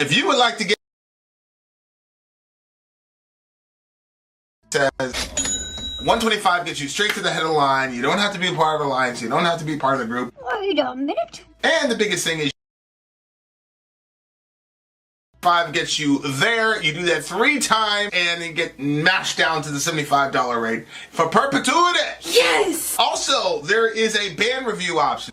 If you would like to get says 125 gets you straight to the head of the line. You don't have to be a part of the alliance. You don't have to be part of the group. Wait a minute. And the biggest thing is 5 gets you there. You do that 3 times and then get mashed down to the $75 rate for perpetuity. Yes! Also, there is a band review option.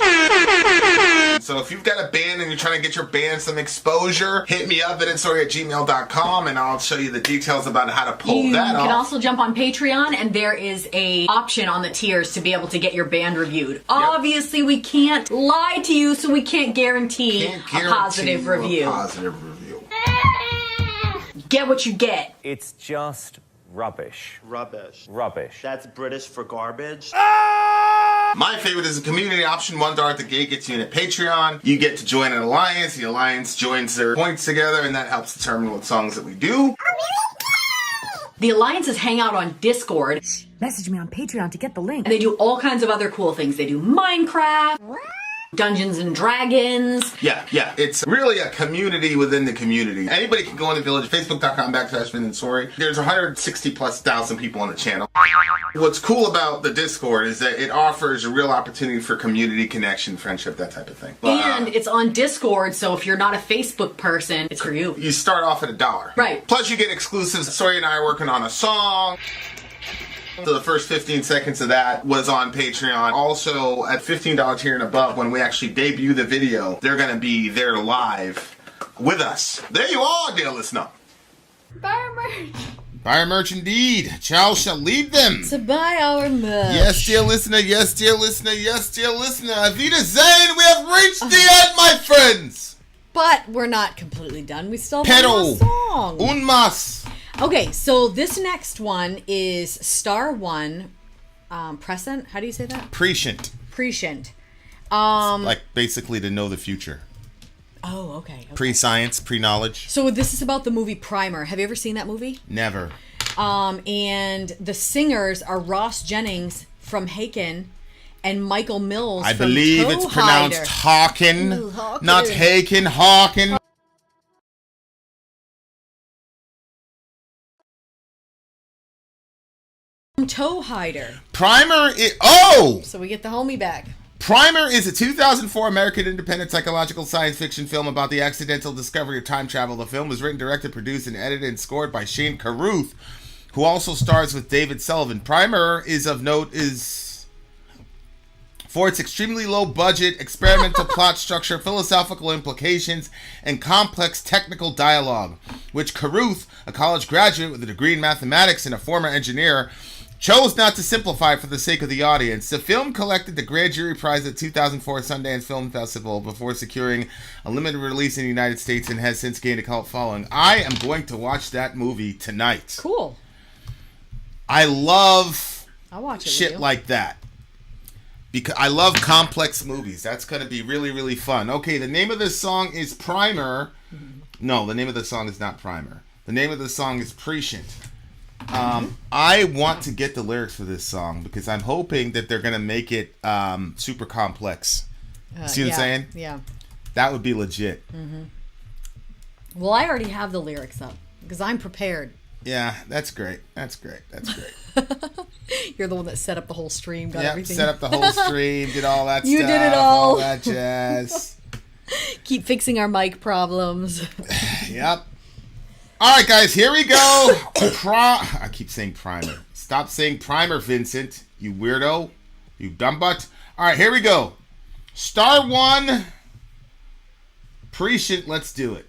So if you've got a band and you're trying to get your band some exposure, hit me up at villageXchange@gmail.com and I'll show you the details about how to pull that off. You can also jump on Patreon and there is a option on the tiers to be able to get your band reviewed. Yep. Obviously, we can't lie to you, so we can't guarantee a positive review. Get what you get. It's just rubbish. Rubbish. Rubbish. That's British for garbage. My favorite is a community option. $1 at the gate gets you in at Patreon. You get to join an alliance. The alliance joins their points together, and that helps determine what songs that we do. The alliances hang out on Discord. Message me on Patreon to get the link. And they do all kinds of other cool things. They do Minecraft, Dungeons and Dragons. Yeah. It's really a community within the community. Anybody can go into Village, Facebook.com/Vin and Sori. There's 160,000+ people on the channel. What's cool about the Discord is that it offers a real opportunity for community connection, friendship, that type of thing. And it's on Discord, so if you're not a Facebook person, it's for you. You start off at $1. Right. Plus you get exclusives. Sori and I are working on a song. So the first 15 seconds of that was on Patreon. Also, at $15 tier and above, when we actually debut the video, they're going to be there live with us. There you are, dear listener. Buy our merch. Buy our merch indeed. Charles shall lead them. To buy our merch. Yes, dear listener. Yes, dear listener. Yes, dear listener. Avita Zane, we have reached the end, my friends. But we're not completely done. We still have Pero one more song. Un mas. Okay, so this next one is Star One, Prescient. How do you say that? Prescient. Prescient. Like basically to know the future. Oh, okay. Pre-science, pre-knowledge. So this is about the movie Primer. Have you ever seen that movie? Never. And the singers are Ross Jennings from Haken and Michael Mills I from believe it's pronounced Hawken, not Haken, Hawken. Toe Hider. Primer is... Oh! So we get the homie back. Primer is a 2004 American independent psychological science fiction film about the accidental discovery of time travel. The film was written, directed, produced, and edited and scored by Shane Carruth, who also stars with David Sullivan. Primer is of note for its extremely low budget, experimental plot structure, philosophical implications, and complex technical dialogue, which Carruth, a college graduate with a degree in mathematics and a former engineer, chose not to simplify for the sake of the audience. The film collected the Grand Jury Prize at 2004 Sundance Film Festival before securing a limited release in the United States and has since gained a cult following. I am going to watch that movie tonight. Cool. I love I'll watch it shit like that. Because I love complex movies. That's going to be really, really fun. Okay, the name of this song is Primer. No, the name of the song is not Primer. The name of the song is Prescient. I want to get the lyrics for this song because I'm hoping that they're going to make it super complex. See what I'm saying? Yeah. That would be legit. Mm-hmm. Well, I already have the lyrics up because I'm prepared. Yeah, that's great. That's great. You're the one that set up the whole stream, got everything. Set up the whole stream, did all that You stuff. did it all. That jazz. Keep fixing our mic problems. Yep. All right, guys, here we go. I keep saying primer. Stop saying primer, Vincent. You weirdo. You dumb butt. All right, here we go. Star One. Prescient, let's do it.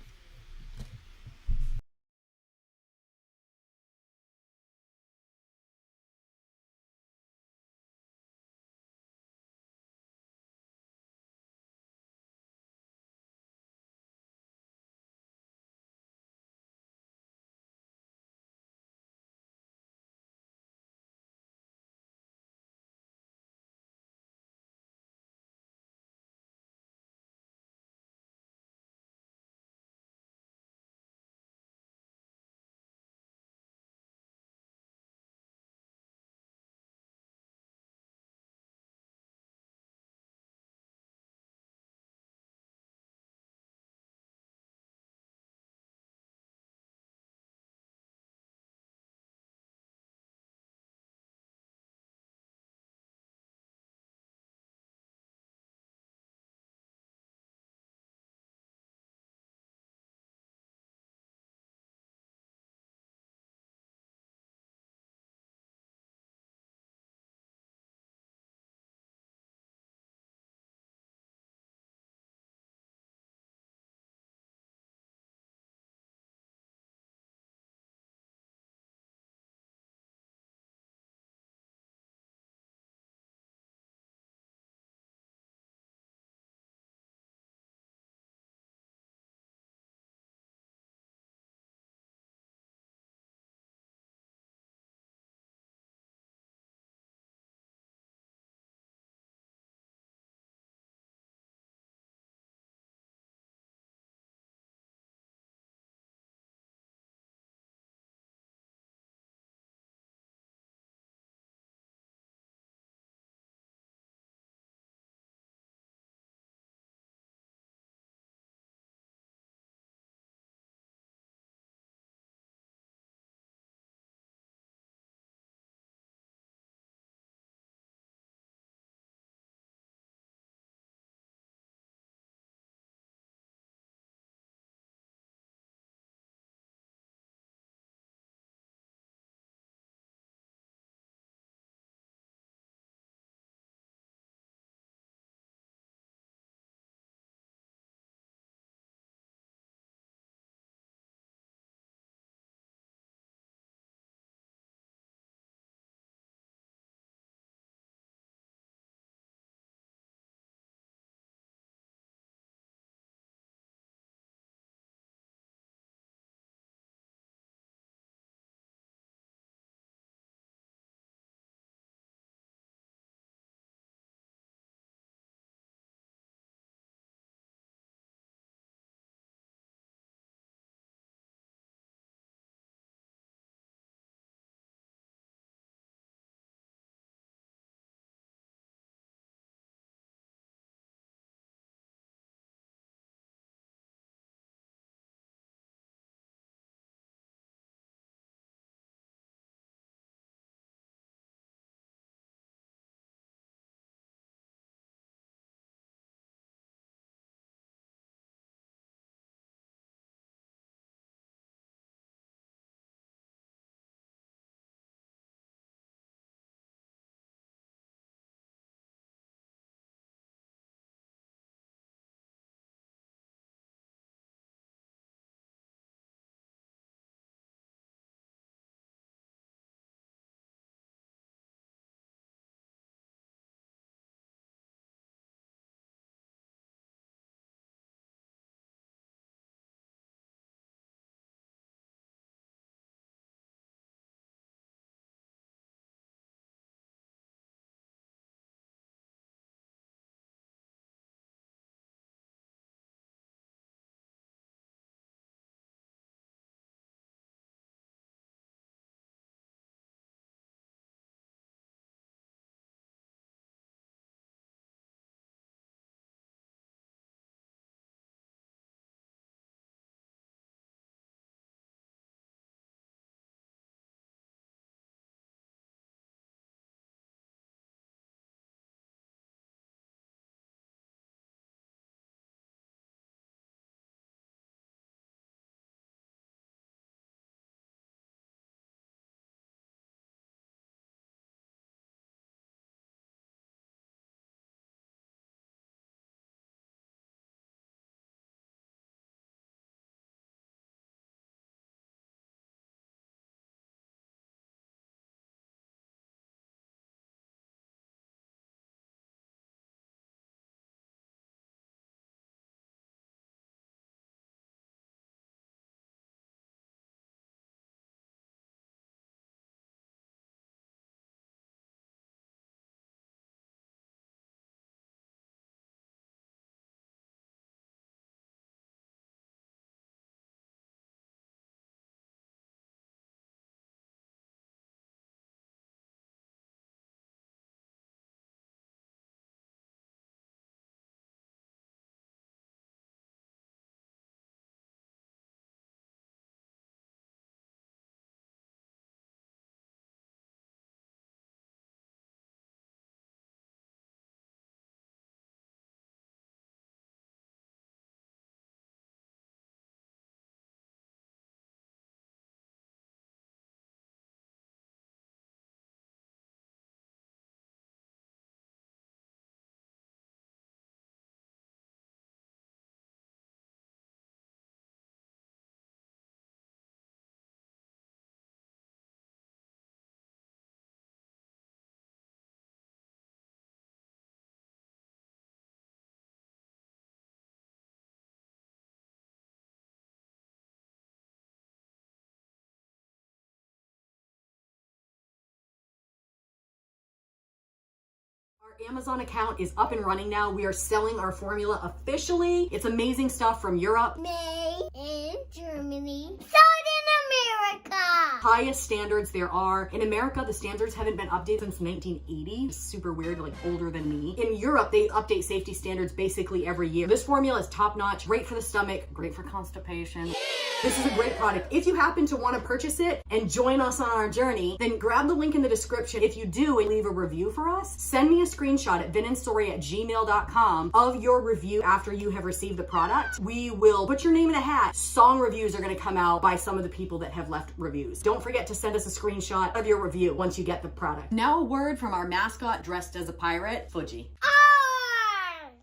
Amazon account is up and running now. We are selling our formula officially. It's amazing stuff from Europe. Made in Germany. Sold in America. Highest standards there are. In America, the standards haven't been updated since 1980. It's super weird, like older than me. In Europe, they update safety standards basically every year. This formula is top notch, great for the stomach, great for constipation. This is a great product. If you happen to want to purchase it and join us on our journey, then grab the link in the description. If you do and leave a review for us, send me a screenshot at vinandsori@gmail.com of your review after you have received the product. We will put your name in a hat. Song reviews are going to come out by some of the people that have left reviews. Don't forget to send us a screenshot of your review once you get the product. Now a word from our mascot dressed as a pirate, Fuji.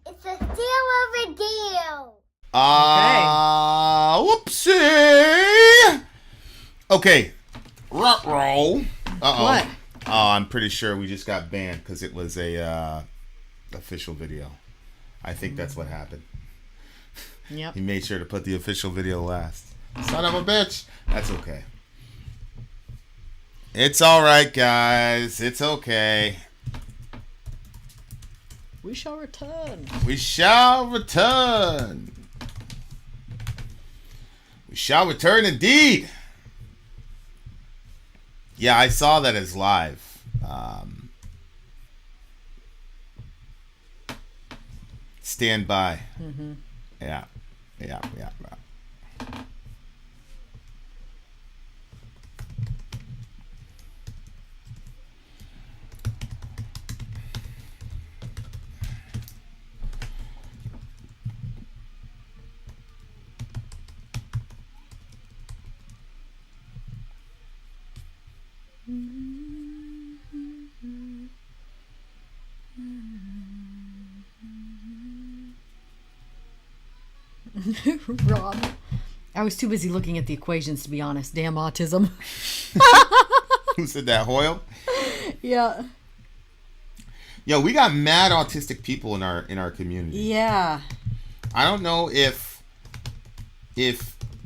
It's a deal of a deal. Whoopsie. Okay. Ruh-roh. Uh-oh. What? Oh, I'm pretty sure we just got banned because it was a official video. I think that's what happened. Yep. He made sure to put the official video last. Son of a bitch. That's okay. It's all right, guys. It's okay. We shall return. We shall return. We shall return indeed. Yeah, I saw that as live. Stand by. Mm-hmm. Yeah. Rob. I was too busy looking at the equations, to be honest. Damn autism. Who said that, Hoyle? Yeah. Yo, we got mad autistic people in our community. Yeah. I don't know if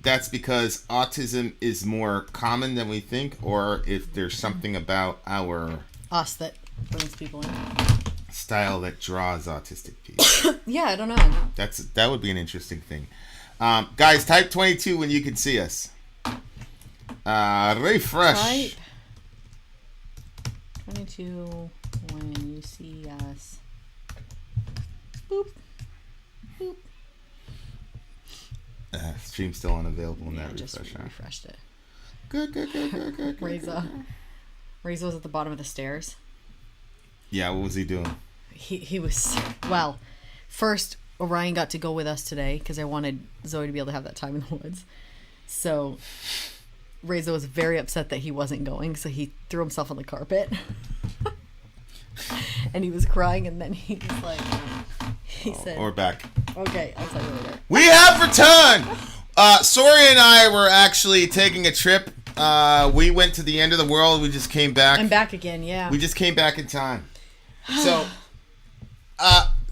that's because autism is more common than we think, or if there's something about our Us that brings people in. style that draws autistic people. Yeah, I don't know. That would be an interesting thing. Guys, type 22 when you can see us. Refresh. Type 22 when you see us. Boop. Boop. Stream's still unavailable in that Just refresh. refreshed it. Good. Reza was at the bottom of the stairs. Yeah, what was he doing? He was, well, first Orion got to go with us today because I wanted Zoe to be able to have that time in the woods. So Reza was very upset that he wasn't going, so he threw himself on the carpet. And he was crying, and then he was like, he said, We're back. okay, I'll tell you later. We have returned! Sori and I were actually taking a trip. We went to the end of the world. We just came back. I'm back again, yeah. We just came back in time.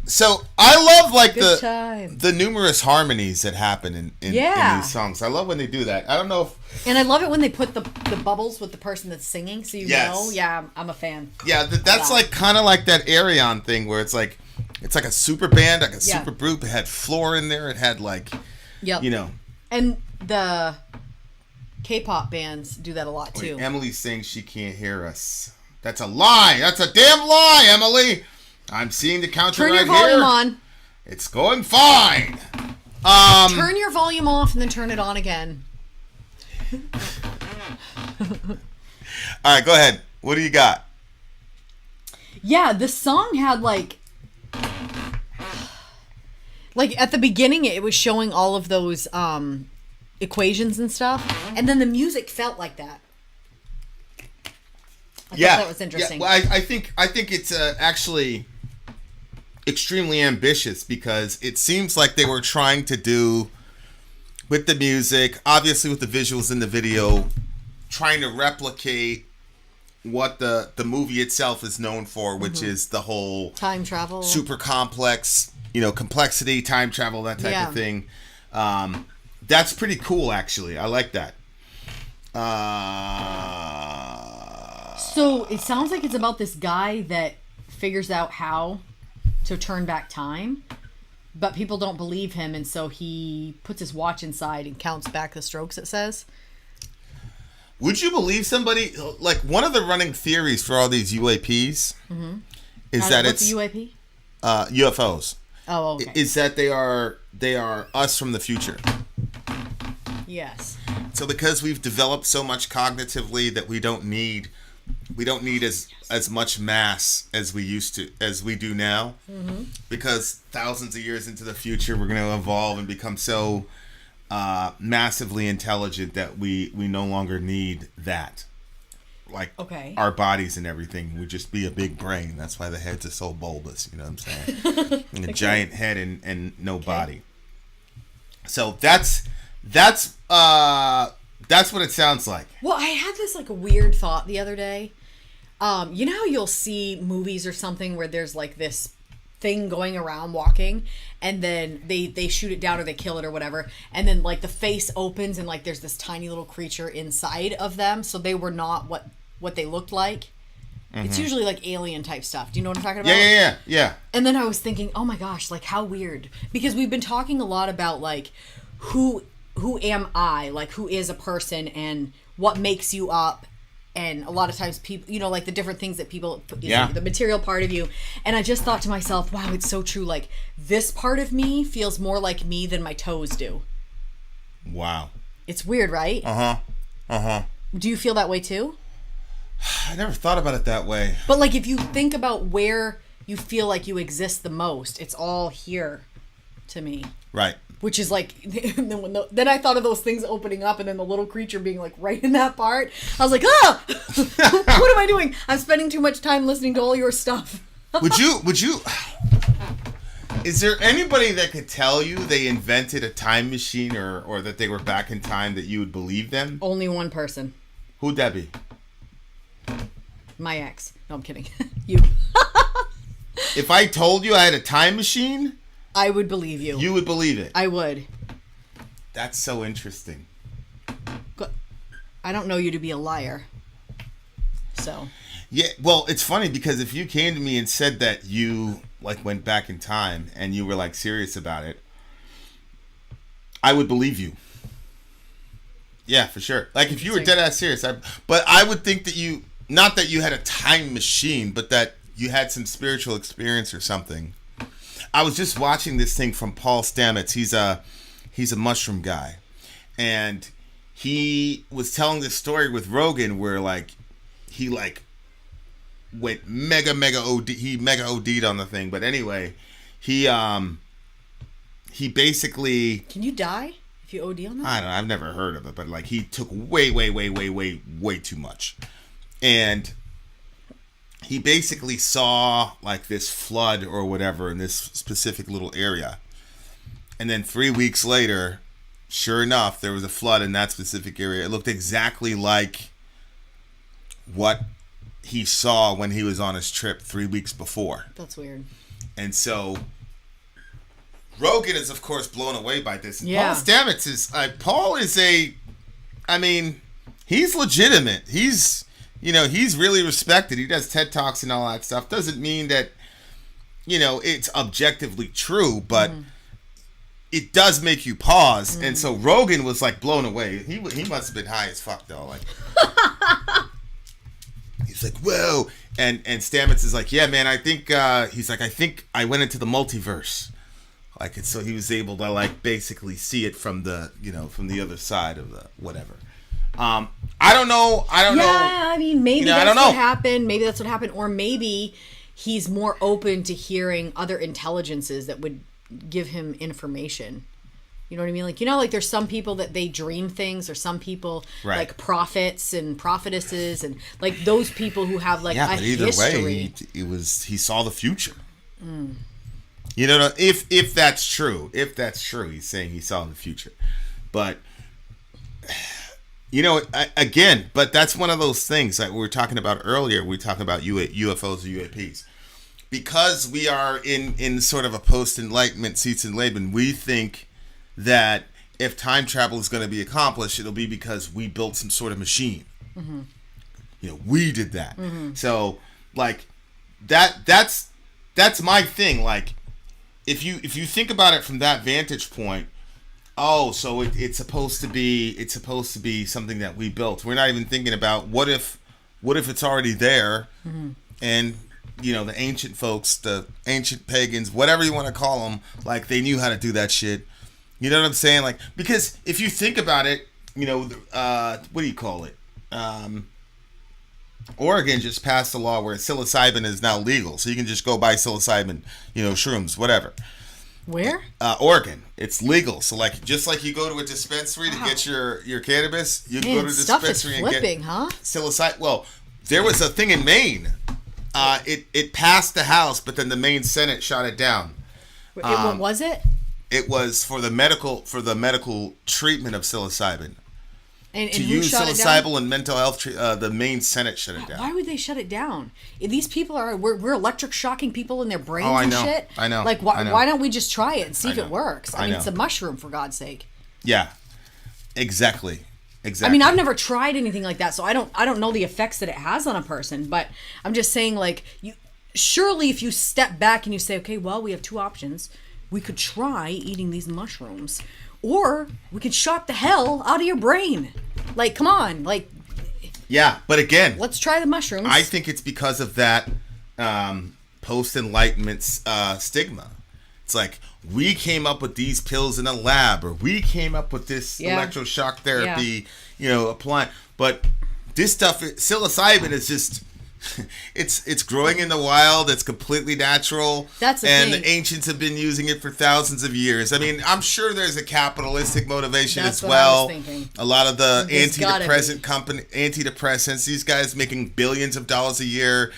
So I love like Good time. the numerous harmonies that happen in these songs. I love when they do that. I don't know if... And I love it when they put the bubbles with the person that's singing, so you know. Yeah, I'm a fan. Yeah, that's like kind of like that Arion thing where it's like a super band, like a super group. It had floor in there. It had like, you know. And the K-pop bands do that a lot too. Wait, Emily's saying she can't hear us. That's a lie. That's a damn lie, Emily. I'm seeing the counter right here. Turn your volume on. It's going fine. Turn your volume off and then turn it on again. All right, go ahead. What do you got? Yeah, the song had like at the beginning it was showing all of those equations and stuff, and then the music felt like that. I thought that was interesting. Yeah, well, I think it's actually extremely ambitious because it seems like they were trying to do with the music, obviously with the visuals in the video, trying to replicate what the movie itself is known for, which is the whole time travel, super complex, complexity, time travel, that type of thing. That's pretty cool, actually. I like that. So it sounds like it's about this guy that figures out how to turn back time, but people don't believe him, and so he puts his watch inside and counts back the strokes, it says. Would you believe somebody, like one of the running theories for all these UAPs is that what's it's a UAP? UFOs. Oh, okay. Is that they are us from the future. Yes. So because we've developed so much cognitively that we don't need as much mass as we do now, because thousands of years into the future we're going to evolve and become so massively intelligent that we no longer need that. Like our bodies and everything would just be a big brain. That's why the heads are so bulbous. You know what I'm saying? And a giant head and no body. So that's what it sounds like. Well, I had this like a weird thought the other day. You know how you'll see movies or something where there's like this thing going around walking, and then they shoot it down or they kill it or whatever, and then like the face opens and like there's this tiny little creature inside of them, so they were not what they looked like. It's usually like alien type stuff. Do you know what I'm talking about? Yeah. And then I was thinking, oh my gosh, like how weird, because we've been talking a lot about like who am I, like who is a person and what makes you up. And a lot of times people, you know, like the different things that people, the material part of you. And I just thought to myself, wow, it's so true. Like this part of me feels more like me than my toes do. Wow. It's weird, right? Do you feel that way too? I never thought about it that way. But like if you think about where you feel like you exist the most, it's all here to me. Right. Which is like, then I thought of those things opening up and then the little creature being like right in that part. I was like, ah, what am I doing? I'm spending too much time listening to all your stuff. Would you, is there anybody that could tell you they invented a time machine or that they were back in time that you would believe them? Only one person. Who'd that be? My ex. No, I'm kidding. You. If I told you I had a time machine, I would believe you. You would believe it. I would. That's so interesting. I don't know you to be a liar. So. Yeah, well, it's funny because if you came to me and said that you like went back in time and you were like serious about it, I would believe you. Yeah, for sure. Like if you were dead ass serious, but I would think that you, not that you had a time machine, but that you had some spiritual experience or something. I was just watching this thing from Paul Stamets. He's a mushroom guy, and he was telling this story with Rogan where like he like went mega OD. He mega OD'd on the thing, but anyway, he basically. Can you die if you OD on that? I don't know. I've never heard of it, but like he took way too much, and he basically saw like this flood or whatever in this specific little area. And then 3 weeks later, sure enough, there was a flood in that specific area. It looked exactly like what he saw when he was on his trip 3 weeks before. That's weird. And so Rogan is, of course, blown away by this. And Yeah. Paul Stamets is... Paul is he's legitimate. He's really respected. He does TED Talks and all that stuff. Doesn't mean that, it's objectively true, but it does make you pause. And so Rogan was, like, blown away. He must have been high as fuck, though. Like, he's like, whoa. And Stamets is like, yeah, man, I think I went into the multiverse. Like, so he was able to, like, basically see it from the, from the other side of the whatever. I don't know. Yeah, I mean, maybe that's what happened. Maybe that's what happened. Or maybe he's more open to hearing other intelligences that would give him information. You know what I mean? Like, like there's some people that they dream things, or some people like prophets and prophetesses, and like those people who have like a but either history. way, he saw the future. If that's true, he's saying he saw the future. But again, but that's one of those things that we were talking about earlier. We were talking about UFOs or UAPs. Because we are in sort of a post-enlightenment seats in Laban, we think that if time travel is going to be accomplished, it'll be because we built some sort of machine. We did that. So, like, that's my thing. Like, if you think about it from that vantage point, oh, so it's supposed to be something that we built. We're not even thinking about what if it's already there, and the ancient folks, the ancient pagans, whatever you want to call them, like they knew how to do that shit. You know what I'm saying? Like, because if you think about it, what do you call it? Oregon just passed a law where psilocybin is now legal, so you can just go buy psilocybin, shrooms, whatever. Where? Oregon. It's legal. So just like you go to a dispensary to get your cannabis, you can go to a dispensary and get psilocybin. Well, there was a thing in Maine. It passed the House, but then the Maine Senate shot it down. What was it? It was for the medical treatment of psilocybin. And to who use shut it down? psilocybin and mental health, the Maine Senate shut it down. Why would they shut it down? These people we're electric shocking people in their brains I and know. shit. I know. Like, why don't we just try it and see if it works? I mean, know. it's a mushroom, for God's sake. Yeah, exactly. I mean, I've never tried anything like that, so I don't know the effects that it has on a person. But I'm just saying, like, surely if you step back and you say, okay, well, we have two options. We could try eating these mushrooms, or we could shock the hell out of your brain. Like, come on, like. Yeah, but again, let's try the mushrooms. I think it's because of that post-Enlightenment stigma. It's like, we came up with these pills in a lab, or we came up with this electroshock therapy, applying. But this stuff, psilocybin is just, it's growing in the wild. It's completely natural. That's the and thing. The ancients have been using it for thousands of years. I mean, I'm sure there's a capitalistic motivation That's as what well. I was thinking. A lot of the There's antidepressants, these guys making billions of dollars a year.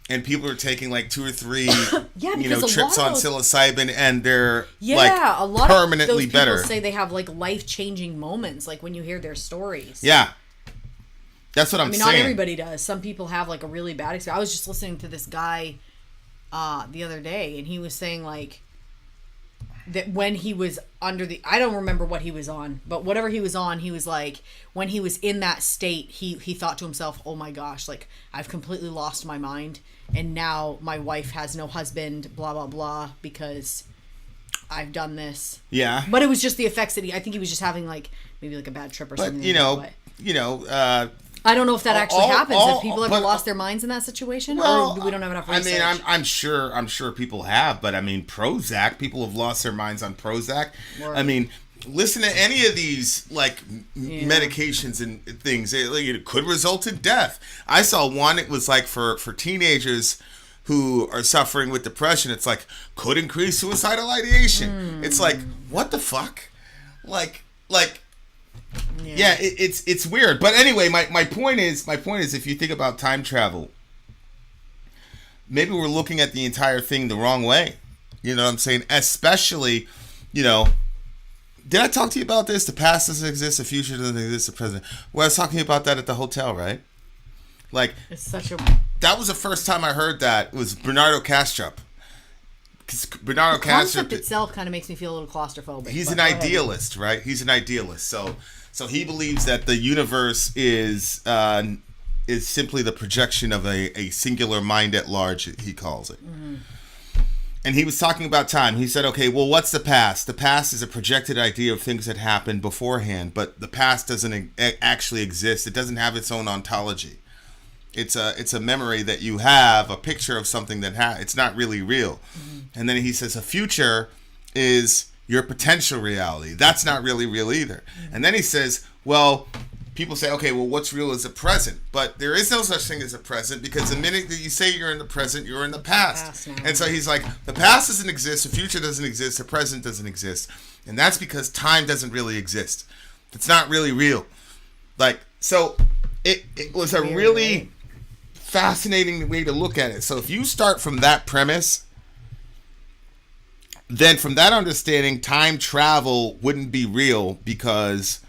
And people are taking like 2 or 3, trips on psilocybin, and they're a lot permanently of those better. People say they have like life-changing moments, like when you hear their stories. Yeah, that's what I'm saying. Not everybody does. Some people have like a really bad experience. I was just listening to this guy the other day, and he was saying like that when he was under I don't remember what he was on, but whatever he was on, he was like, when he was in that state, he thought to himself, oh my gosh, like I've completely lost my mind, and now my wife has no husband, blah blah blah, because I've done this. Yeah, but it was just the effects that I think he was just having like maybe like a bad trip or something. I don't know if that actually happens. Have people ever lost their minds in that situation? Or we don't have enough research? I mean, I'm sure people have, but I mean, Prozac, people have lost their minds on Prozac. Word. I mean, listen to any of these medications and things. It could result in death. I saw one. It was like for teenagers who are suffering with depression. It's like could increase suicidal ideation. It's like, what the fuck? Like. Yeah, it's weird. But anyway, my point is if you think about time travel, maybe we're looking at the entire thing the wrong way. You know what I'm saying? Especially, did I talk to you about this? The past doesn't exist, the future doesn't exist, the present. Well, I was talking about that at the hotel, right? Like, it's such a. That was the first time I heard that. It was Bernardo Kastrup. The concept itself kind of makes me feel a little claustrophobic. He's an idealist, right? He's an idealist. So he believes that the universe is simply the projection of a singular mind at large, he calls it. Mm-hmm. And he was talking about time. He said, okay, well, what's the past? The past is a projected idea of things that happened beforehand, but the past doesn't actually exist. It doesn't have its own ontology. It's a memory that you have, a picture of something that it's not really real. Mm-hmm. And then he says a future is your potential reality. That's not really real either. Mm-hmm. And then he says, well, people say, okay, well, what's real is the present. But there is no such thing as a present, because the minute that you say you're in the present, you're in the past. And so he's like, the past doesn't exist, the future doesn't exist, the present doesn't exist. And that's because time doesn't really exist. It's not really real. Like, so it was a really fascinating way to look at it. So if you start from that premise, then from that understanding, time travel wouldn't be real, because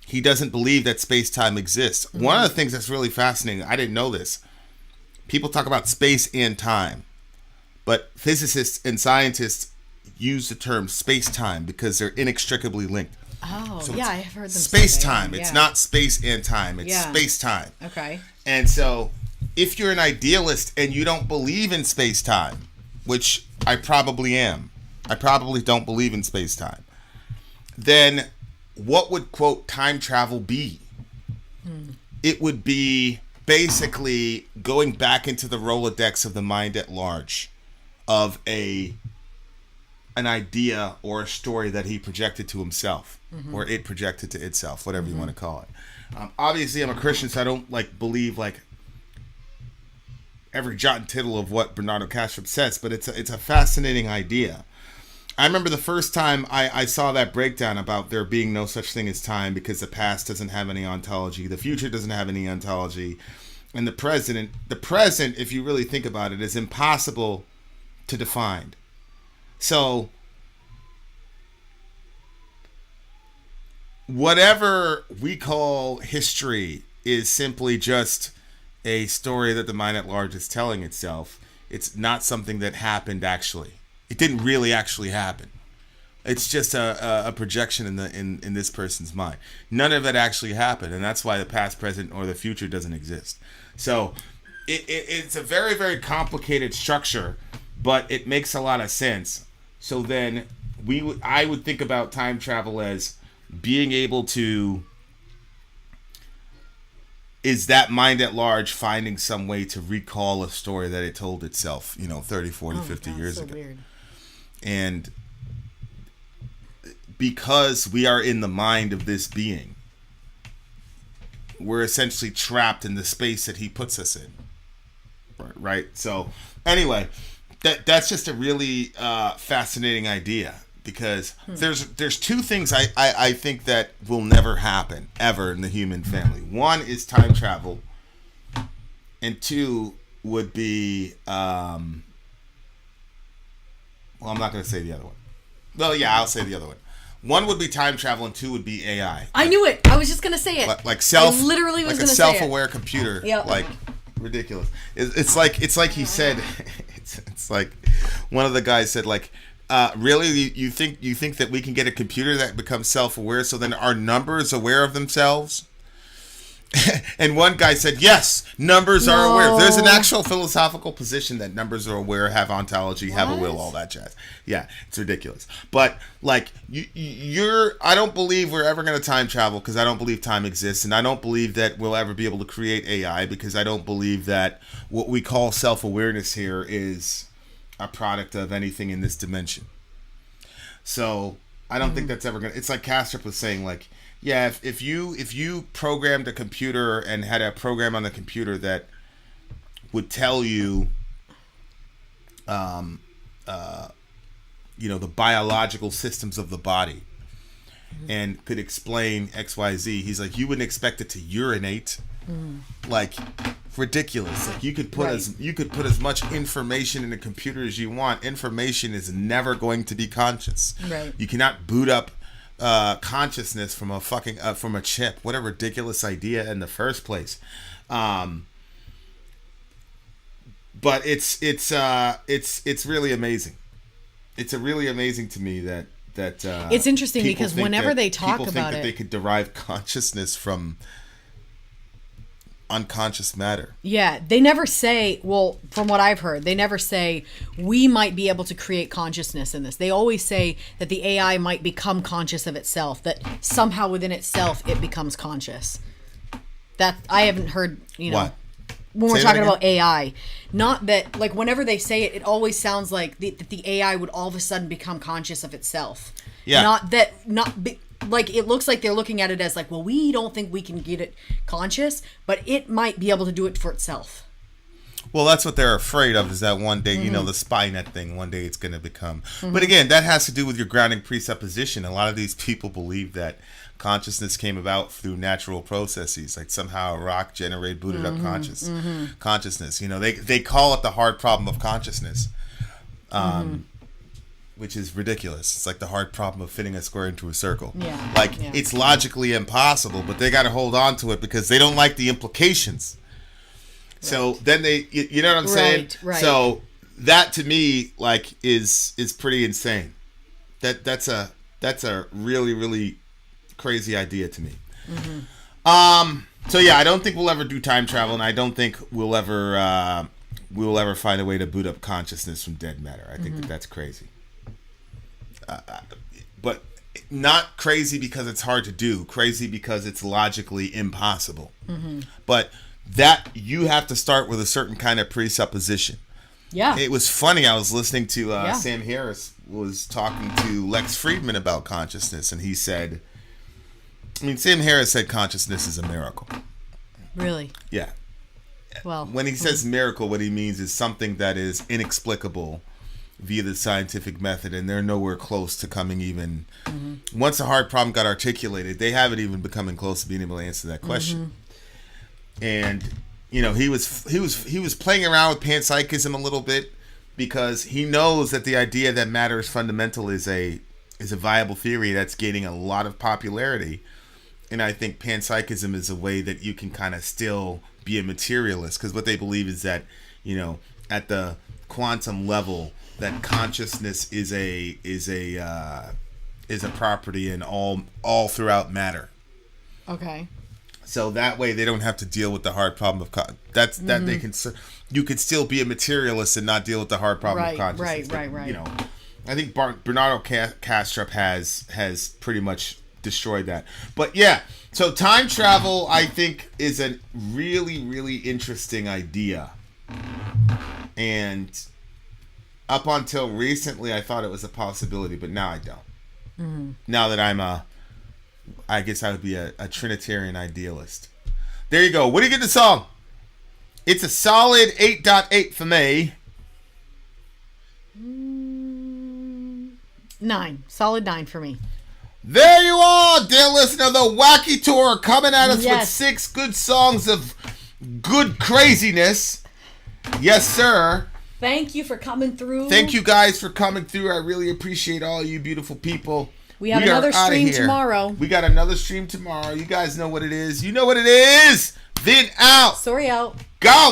he doesn't believe that space-time exists. Mm-hmm. One of the things that's really fascinating, I didn't know this, people talk about space and time, but physicists and scientists use the term space-time because they're inextricably linked. Oh, so yeah, I've heard them space-time. It's not space and time. It's space-time. Okay. And so if you're an idealist and you don't believe in space-time, which I probably am, I probably don't believe in space-time, then what would, quote, time travel be? It would be basically going back into the Rolodex of the mind at large of an idea or a story that he projected to himself, or it projected to itself, whatever you want to call it. Obviously, I'm a Christian, so I don't believe every jot and tittle of what Bernardo Kastrup says, but it's a fascinating idea. I remember the first time I saw that breakdown about there being no such thing as time because the past doesn't have any ontology, the future doesn't have any ontology, and the present, if you really think about it, is impossible to define. So whatever we call history is simply just a story that the mind at large is telling itself. It's not something that happened actually. It didn't really actually happen. It's just a projection in this person's mind. None of it actually happened, and that's why the past, present, or the future doesn't exist. So it's a very, very complicated structure, but it makes a lot of sense. So then I would think about time travel as being able to, is that mind at large finding some way to recall a story that it told itself, 30, 40, 50 years ago. Weird. And because we are in the mind of this being, we're essentially trapped in the space that he puts us in. Right? So anyway, that's just a really fascinating idea, because there's two things I think that will never happen ever in the human family. One is time travel, and two would be well, I'm not going to say the other one. Well, yeah, I'll say the other one. One would be time travel, and two would be AI. I knew it. I was just going to say it. I literally was going to say it. Like a self-aware computer. Yep. Like, ridiculous. It's like he said. It's like one of the guys said, really, you think that we can get a computer that becomes self-aware, so then are numbers aware of themselves? And one guy said, yes, numbers are aware. There's an actual philosophical position that numbers are aware, have ontology, have a will, all that jazz. Yeah, it's ridiculous. But I don't believe we're ever going to time travel, because I don't believe time exists, and I don't believe that we'll ever be able to create AI, because I don't believe that what we call self-awareness here is a product of anything in this dimension. So I don't think that's ever going to, it's like Kastrup was saying, yeah, if you programmed a computer and had a program on the computer that would tell you, the biological systems of the body, and could explain XYZ, he's like, you wouldn't expect it to urinate. Ridiculous. You could put as much information in a computer as you want. Information is never going to be conscious. Right. You cannot boot up consciousness from a from a chip. What a ridiculous idea in the first place. But it's really amazing. It's really amazing to me that it's interesting, because whenever they talk about it, they could derive consciousness from unconscious matter. Yeah, they never say, well, from what I've heard, they never say we might be able to create consciousness in this. They always say that the AI might become conscious of itself, that somehow within itself it becomes conscious. That I haven't heard, What? When we're talking about AI. Not that, whenever they say it, it always sounds like the AI would all of a sudden become conscious of itself. Yeah. It looks like they're looking at it as well, we don't think we can get it conscious, but it might be able to do it for itself. Well, that's what they're afraid of, is that one day, the SpyNet thing, one day it's going to become. But again, that has to do with your grounding presupposition. A lot of these people believe that consciousness came about through natural processes, like somehow a rock booted up consciousness. They call it the hard problem of consciousness. Which is ridiculous. It's like the hard problem of fitting a square into a circle. Yeah. It's logically impossible, but they got to hold on to it because they don't like the implications. Right. So then you know what I'm saying? Right. So that to me, is pretty insane. That's a really, really crazy idea to me. So yeah, I don't think we'll ever do time travel, and I don't think we'll ever find a way to boot up consciousness from dead matter. I think that's crazy. But not crazy because it's hard to do. Crazy because it's logically impossible. But that you have to start with a certain kind of presupposition. Yeah. It was funny. I was listening to Sam Harris was talking to Lex Friedman about consciousness, and he said, Sam Harris said consciousness is a miracle. Really? Yeah. Well, when he says miracle, what he means is something that is inexplicable via the scientific method, and they're nowhere close to coming even. Once a hard problem got articulated, they haven't even becoming close to being able to answer that question. And he was playing around with panpsychism a little bit because he knows that the idea that matter is fundamental is a viable theory that's gaining a lot of popularity. And I think panpsychism is a way that you can kind of still be a materialist, because what they believe is that, at the quantum level, that consciousness is a property in all throughout matter. Okay. So that way they don't have to deal with the hard problem of that they can. You could still be a materialist and not deal with the hard problem of consciousness. Right. I think Bernardo Kastrup has pretty much destroyed that. But yeah, so time travel I think is a really, really interesting idea. And up until recently I thought it was a possibility, but now I don't. Now that I guess I would be a Trinitarian idealist. There you go. What do you get the song? It's a solid 8.8 for me. 9. Solid 9 for me. There you are, dear listener. The Wacky Tour coming at us with Yes. 6 good songs of good craziness. Yes, sir. Thank you for coming through. Thank you guys for coming through. I really appreciate all you beautiful people. We have are another outta stream here. tomorrow. We got another stream tomorrow. You guys know what it is. You know what it is. Vin out. Sorry out. Go.